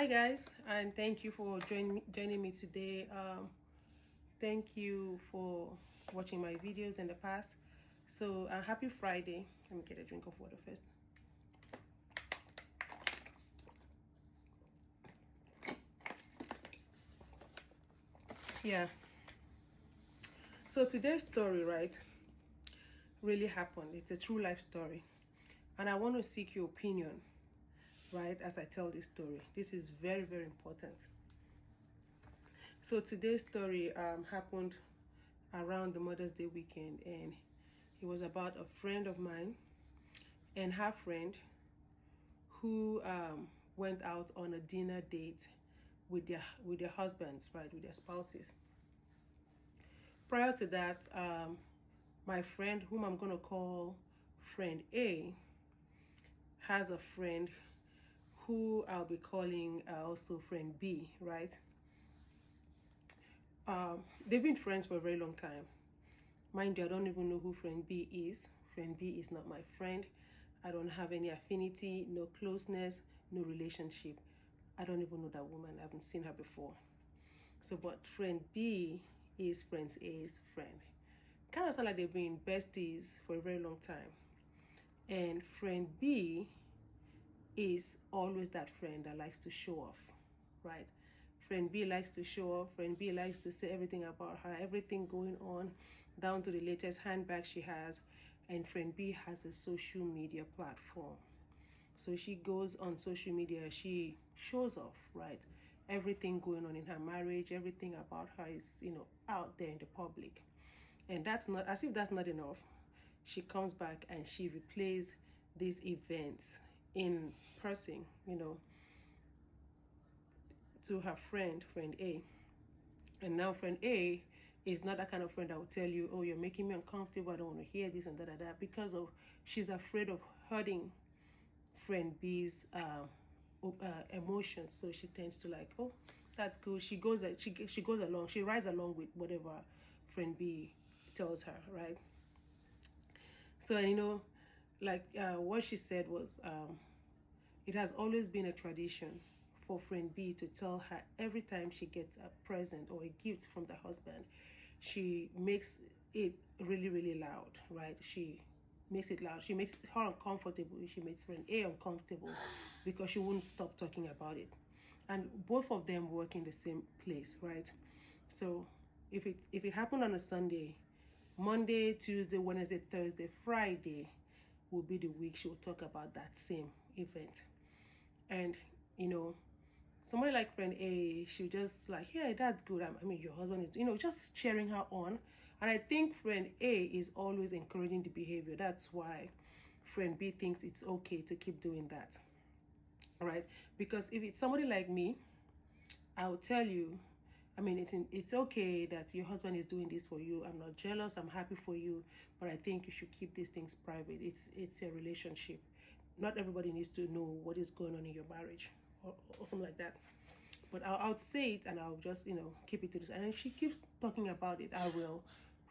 Hi guys, and thank you for joining me today. Thank you for watching my videos in the past. So happy Friday. Let me get a drink of water first. Yeah, so today's story, right, really happened. It's a true life story, and I want to seek your opinion, right, as I tell this story. This is very, very important. So today's story happened around the Mother's Day weekend, and it was about a friend of mine and her friend who went out on a dinner date with their husbands, right, with their spouses. Prior to that, my friend, whom I'm gonna call friend A, has a friend who I'll be calling also friend B, right? They've been friends for a very long time. Mind you, I don't even know who friend B is. Friend B is not my friend. I don't have any affinity, no closeness, no relationship. I don't even know that woman. I haven't seen her before. So, but friend B is friend A's friend. Kind of sound like they've been besties for a very long time. And friend B is always that friend that likes to show off, right? Friend B likes to show off. Friend B likes to say everything about her, everything going on, down to the latest handbag she has. And friend B has a social media platform. So she goes on social media, she shows off, right? Everything going on in her marriage, everything about her is, out there in the public. And that's not, as if that's not enough, she comes back and she replays these events in person, to her friend A. And now friend A is not that kind of friend that will tell you, oh, you're making me uncomfortable, I don't want to hear this and that, because of she's afraid of hurting friend B's emotions. So she tends to like, oh, that's good. She goes along, she rides along with whatever friend B tells her, right? So, what she said was, it has always been a tradition for friend B to tell her every time she gets a present or a gift from the husband, she makes it really, really loud, right? She makes it loud. She makes her uncomfortable. She makes friend A uncomfortable because she won't stop talking about it. And both of them work in the same place, right? So if it happened on a Sunday, Monday, Tuesday, Wednesday, Thursday, Friday will be the week she will talk about that same event. And somebody like friend A, she'll just like, yeah, that's good. I mean, your husband is, just cheering her on. And I think friend A is always encouraging the behavior. That's why friend B thinks it's okay to keep doing that. All right? Because if it's somebody like me, I'll tell you, I mean, it's okay that your husband is doing this for you. I'm not jealous. I'm happy for you. But I think you should keep these things private. It's a relationship. Not everybody needs to know what is going on in your marriage or something like that. But I'll say it and I'll just, keep it to this. And if she keeps talking about it, I will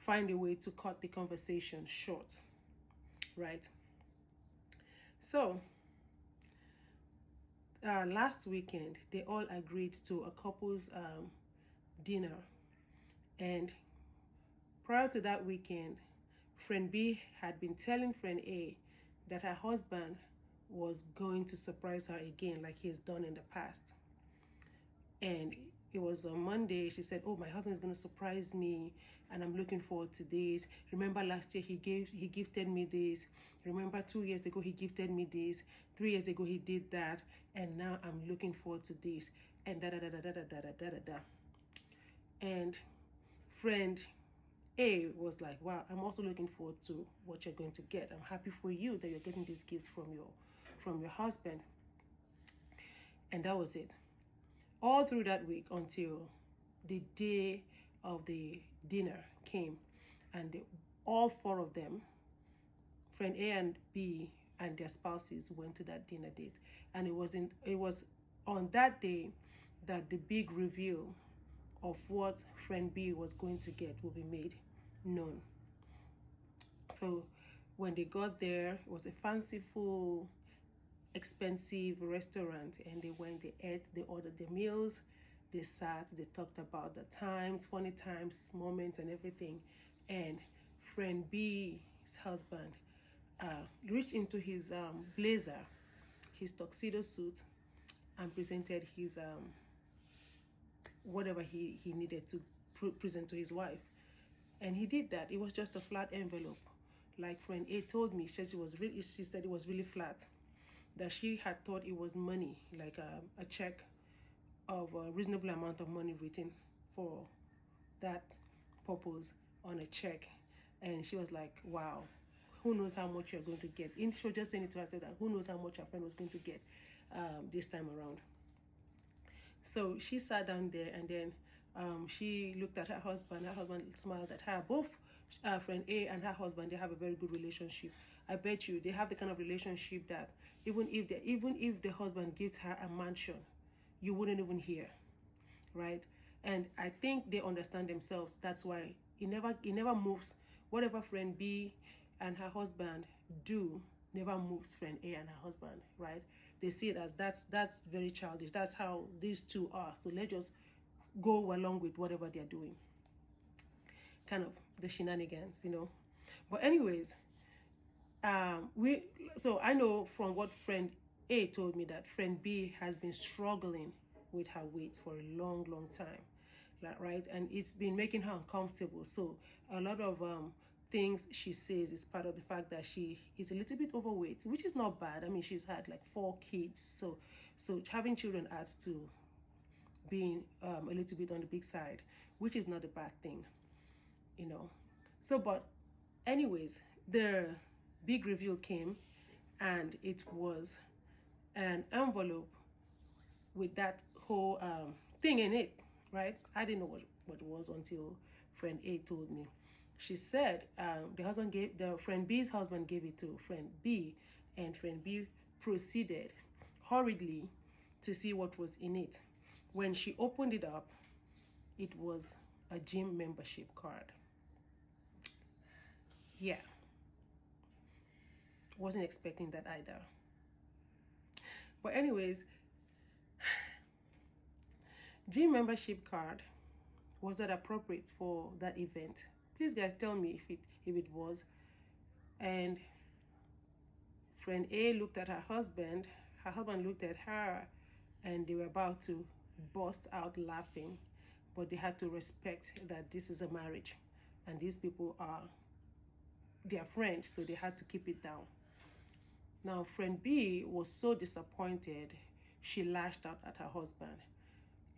find a way to cut the conversation short, right? So, last weekend, they all agreed to a couple's dinner. And prior to that weekend, friend B had been telling friend A that her husband was going to surprise her again like he's done in the past. And it was on Monday, she said, oh, my husband is going to surprise me and I'm looking forward to this. Remember last year he gifted me this. Remember 2 years ago he gifted me this. 3 years ago he did that. And now I'm looking forward to this. And da-da-da-da-da-da-da-da-da-da. And friend A was like, wow, I'm also looking forward to what you're going to get. I'm happy for you that you're getting these gifts from your husband. And that was it. All through that week until the day of the dinner came, and all four of them, friend A and B and their spouses, went to that dinner date. And it was on that day that the big reveal of what friend B was going to get will be made known. So when they got there, it was a fanciful, expensive restaurant, and they went, they ate, they ordered the meals, they sat, they talked about the times, funny times, moments, and everything. And friend B's husband reached into his blazer, his tuxedo suit, and presented his whatever he needed to present to his wife. And he did that. It was just a flat envelope. Like friend A told me, she said it was really flat, that she had thought it was money, like a check of a reasonable amount of money written for that purpose on a check. And she was like, wow, who knows how much you're going to get. And she was just saying it to herself, that who knows how much her friend was going to get this time around. So she sat down there, and then she looked at her husband. Her husband smiled at her. Both friend A and her husband, they have a very good relationship. I bet you they have the kind of relationship that even if the husband gives her a mansion, you wouldn't even hear, right? And I think they understand themselves. That's why it never moves. Whatever friend B and her husband do never moves friend A and her husband, right? They see it as that's very childish. That's how these two are. So let's just go along with whatever they're doing. Kind of the shenanigans, you know. But anyways, so I know from what friend A told me that friend B has been struggling with her weight for a long time, right? And it's been making her uncomfortable. So a lot of things she says is part of the fact that she is a little bit overweight, which is not bad. I mean, she's had like 4 kids, so having children adds to being a little bit on the big side, which is not a bad thing, you know. So but anyways, the big reveal came, and it was an envelope with that whole thing in it, right? I didn't know what it was until friend A told me. She said friend B's husband gave it to friend B, and friend B proceeded hurriedly to see what was in it. When she opened it up, it was a gym membership card. Yeah. Wasn't expecting that either. But anyways, gym membership card, was that appropriate for that event? Please guys, tell me if it was. And friend A looked at her husband looked at her, and they were about to burst out laughing, but they had to respect that this is a marriage, and these people are their friends, so they had to keep it down. Now friend B was so disappointed, she lashed out at her husband,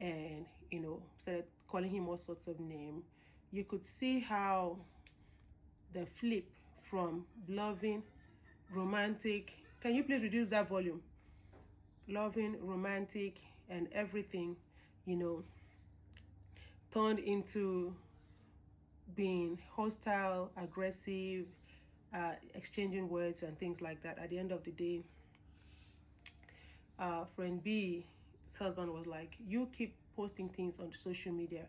and you know, started calling him all sorts of names. You could see how the flip from loving, romantic, can you please reduce that volume? Loving, romantic, and everything, you know, turned into being hostile, aggressive, exchanging words and things like that. At the end of the day, friend B's husband was like, you keep posting things on social media,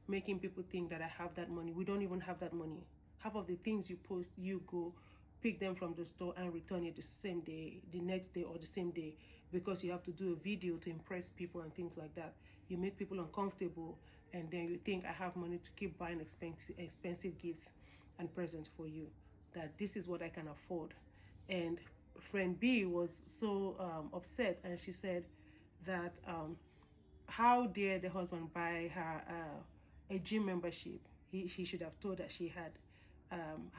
making people think that I have that money. We don't even have that money. Half of the things you post, you go pick them from the store and return it the same day, the next day, or the same day, because you have to do a video to impress people and things like that. You make people uncomfortable, and then you think I have money to keep buying expensive gifts and presents for you, that this is what I can afford. And friend B was so upset, and she said that how dare the husband buy her a gym membership. He should have told that she had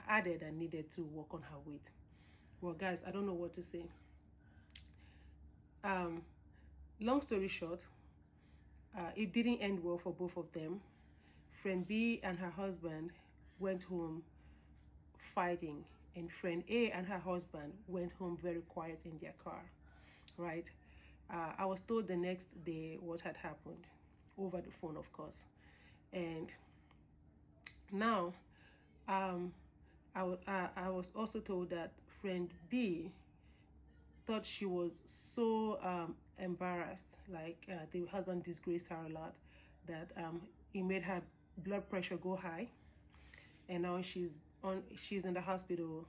added and needed to work on her weight. Well guys, I don't know what to say. Long story short, it didn't end well for both of them. Friend B and her husband went home fighting, and friend A and her husband went home very quiet in their car, right? I was told the next day what had happened, over the phone of course. And now I was also told that friend B thought she was so embarrassed, like the husband disgraced her a lot, that it made her blood pressure go high, and now she's in the hospital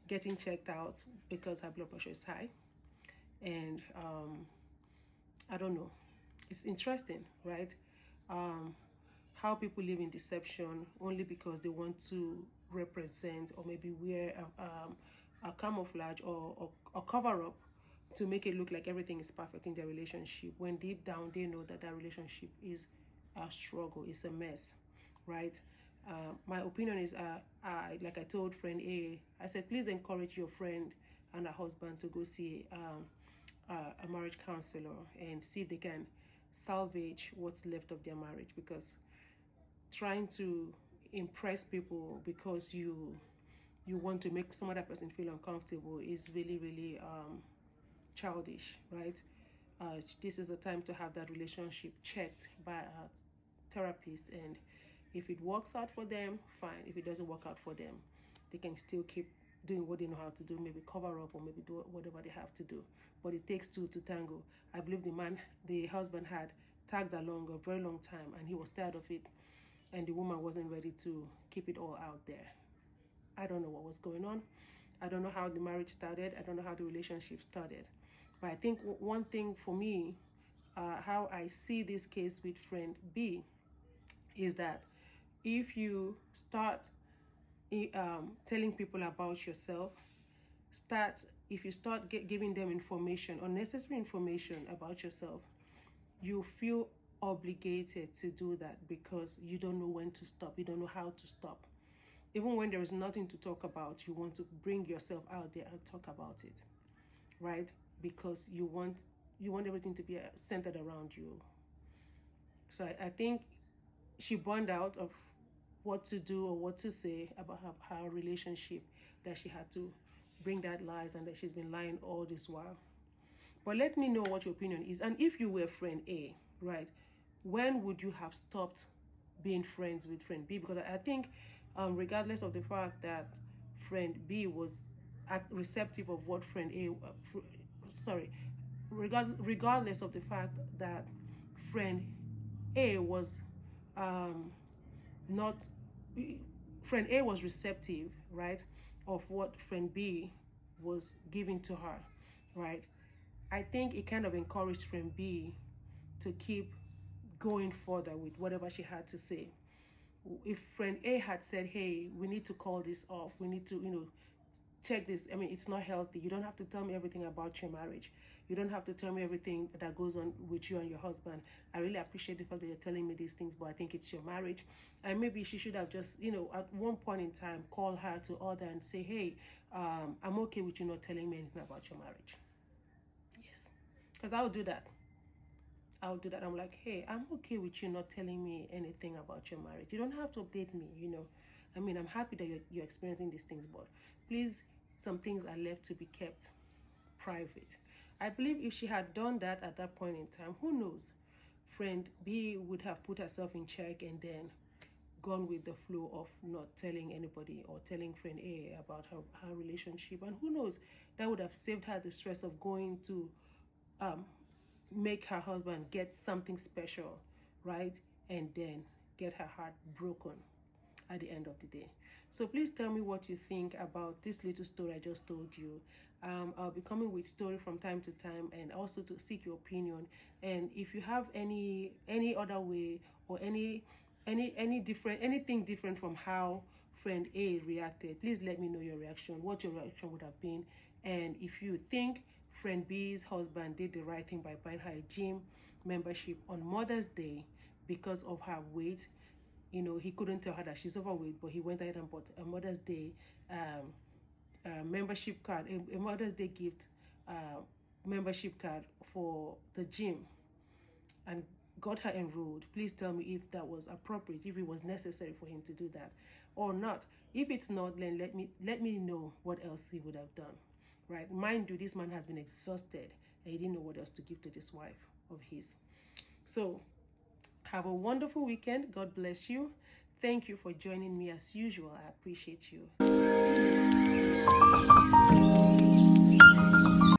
getting checked out because her blood pressure is high. And I don't know, it's interesting, right? How people live in deception only because they want to represent or maybe wear a camouflage or cover up to make it look like everything is perfect in their relationship, when deep down they know that that relationship is a struggle, it's a mess, right? My opinion is, like I told friend A, I said, please encourage your friend and her husband to go see a marriage counselor and see if they can salvage what's left of their marriage, because trying to impress people because you want to make some other person feel uncomfortable is really childish, right? This is the time to have that relationship checked by a therapist, and if it works out for them, fine. If it doesn't work out for them, they can still keep doing what they know how to do, maybe cover up or maybe do whatever they have to do. But it takes two to tango. I believe the husband had tagged along a very long time and he was tired of it, and the woman wasn't ready to keep it all out there. I don't know what was going on. I don't know how the marriage started. I don't know how the relationship started. But I think one thing for me, how I see this case with friend B, is that if you start telling people about yourself, if you start giving them information, unnecessary information about yourself, you feel obligated to do that because you don't know when to stop. You don't know how to stop. Even when there is nothing to talk about, you want to bring yourself out there and talk about it, right? Because you want everything to be centered around you. So I think she burned out of what to do or what to say about her relationship, that she had to bring that lies and that she's been lying all this while. But let me know what your opinion is. And if you were friend A, right, when would you have stopped being friends with friend B? Because I think regardless of the fact that friend B was receptive of what friend A, regardless of the fact that friend A was not, friend A was receptive, right, of what friend B was giving to her, right? I think it kind of encouraged friend B to keep going further with whatever she had to say. If friend A had said, hey, we need to call this off, we need to, check this. I mean, it's not healthy. You don't have to tell me everything about your marriage. You don't have to tell me everything that goes on with you and your husband. I really appreciate the fact that you're telling me these things, but I think it's your marriage. And maybe she should have just, at one point in time, call her to order and say, hey, I'm okay with you not telling me anything about your marriage. Yes, because I'll do that. I'm like, hey, I'm okay with you not telling me anything about your marriage. You don't have to update me, I mean, I'm happy that you're experiencing these things, but please, some things are left to be kept private. I believe if she had done that at that point in time, who knows, friend B would have put herself in check and then gone with the flow of not telling anybody or telling friend A about her relationship. And who knows, that would have saved her the stress of going to make her husband get something special, right? And then get her heart broken at the end of the day. So please tell me what you think about this little story I just told you. I'll be coming with story from time to time, and also to seek your opinion. And if you have any other way or anything different from how friend A reacted, please let me know your reaction, what your reaction would have been. And if you think friend B's husband did the right thing by buying her a gym membership on Mother's Day because of her weight, he couldn't tell her that she's overweight, but he went ahead and bought a Mother's Day membership card, a Mother's Day gift membership card for the gym, and got her enrolled. Please tell me if that was appropriate, if it was necessary for him to do that or not. If it's not, then let me know what else he would have done, right? Mind you, this man has been exhausted and he didn't know what else to give to this wife of his. So have a wonderful weekend. God bless you. Thank you for joining me as usual. I appreciate you.